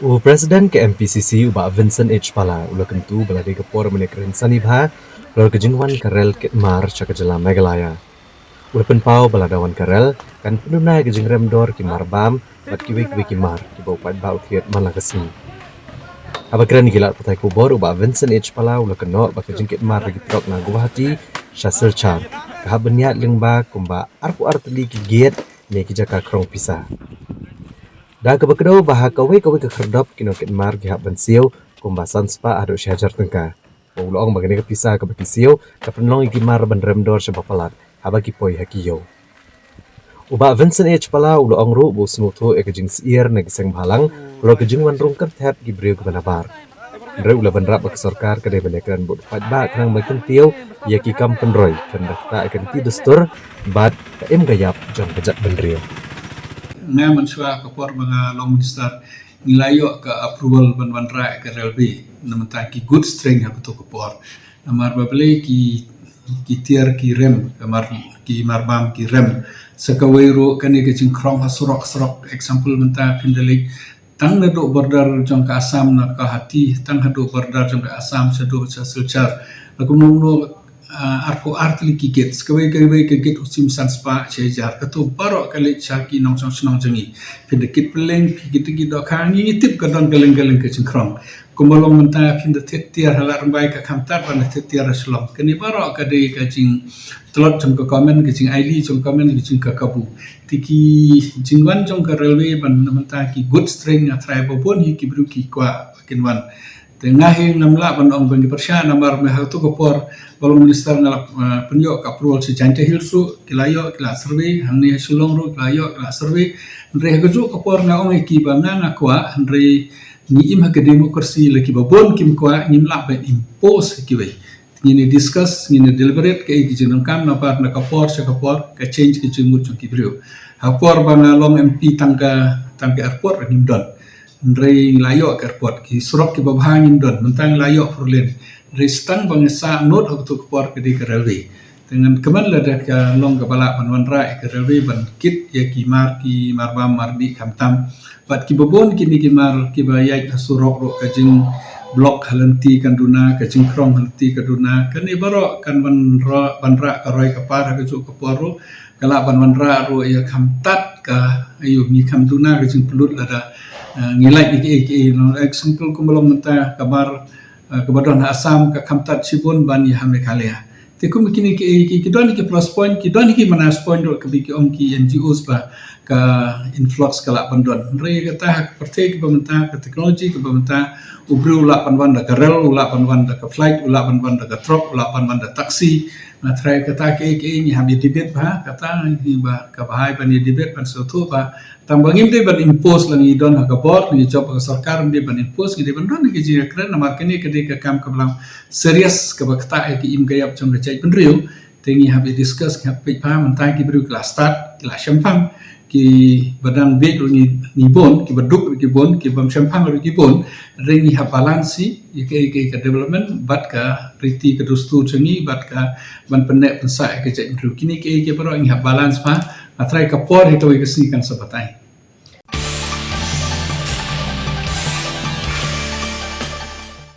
O Presiden ke MPCC uba Vincent H. Pala ula kentu baladi kepor menekren sanibha lor kejingwan karel kitmar cakajala Meghalaya. Ula penpau baladawan karel kan penunai kejing remdor kimar bam bat kiwi kimar kibau pat bau tiat malakasi. Abakran gilat patai kubor uba Vincent H. Pala ula kenok bak kejing kitmar lagi trok na Guwahati Shasil Char kahabeniat lingba kumba arpu arteli kigiet ne kijaka krong pisah. Dah kebekedau bahak kawe ke kerdop kino kitmar gihak bensiu kumbasan spa aduk syajar tengka. Ulang bagani kepisah ke bekisiu kepenlong ikimar benremdor sebapalat habagi poi hakiyo. Uba Vincent H. Pala ulang ru bu senutu ekejing siir negiseng balang ulo kejing wanrung kertep gibriu ke benabar. Ndre ula benrap ke sorkar kedai benekran bu dapat ba kerang makin tiau ia kikam penroy pendakta akan tidustur bat im gayap jong bejat benriu. Nga mansua kapor mga long minister nilayo ka approval ban ra ka railway namanta ki good strength ha to kapor namar babele ki tier ki rem kamar ki marbam ki rem sakawero kane ke cingkrong ha surok example menta pindalik tang na do border jong ka Assam na ka hati tang ha do border jong ka Assam sa do sa silchar lagu no arko artli kiket skawai ke usim sanspa chejar kato baro kali chaki nong senong jengi pindekit peleng gitu gitu kangi tip kadang galeng ke cengkrong kumbalong menta pinda tiar halar bai ka kamtar ban tiar rasulom kini baro kade kajing telot jong ka komen kajing aili jong komen kajing ka kabu tiki jingwan jong ka railway ban menta ki good string atrai bobon hi ki bru ki kwa kinwan tengah namla bandong bagi persya namar mehal tu kopor balong minister ngalap penyok approval si jante hilsu kilayo kila survey hangni sulong ru kilayo kila survey ndre geju kopor na ong ki banga na kwa ndre ni im ha demokrasi laki babon kim kwa nimla ben impose ki we ni discuss ni deliberate ke ki jinam kam na par na kopor se kopor ka change ki jimut ki brio hapor banga long MP tangka airport nim don Ndrei layo ke airport ki surok ki babhangin don mentang layo furlen restang bangsa not hak tu kepor ke di railway dengan keman lada ka long ka bala ban ra ke railway ban kit ya ki marbam mardi kamtam bat ki babon kini ki mar ki bayai surok ro ka jing blok halanti kanduna ka jing krong halanti kaduna kan ibaro kan ban ra ka roi ka par ka ju kepor ro kala ban ra ro ya kamtat ka ayu ni kamduna ka jing pelut lada ngilai iki no example kumbalong menta kabar kebadan Assam ka kamtat sibun ban ya Meghalaya te kum kini ki don ki plus point ki don ki manas point ro ki om ki NGOs ba ka influx kala bandon re kata pertek pementa ka teknologi ka pementa ubru la panwan da rel la panwan da flight la panwan da truck la panwan da taxi na try kata ke ni habi debate ba kata ni ba ka bahai ban debate ban soto ba tambangim de ban impose lang idon ha kapor ni job ka sarkar de ban impose de ban don ki jira kren na markene ke de ka kam ka blang serious ka bakta ki im gayap chong ka chai penriu tengi habi discuss ka pe pa mantai ki bru class start class champang ki badang beg ni bon ki baduk ki bon ki bam champang ki bon rengi ha balansi ke development bat ka priti ka dustu changi bat ka ban penek pensa ke chai penriu kini ke bro ngi ha balance pa atrai ka por hito ke sini kan sabatai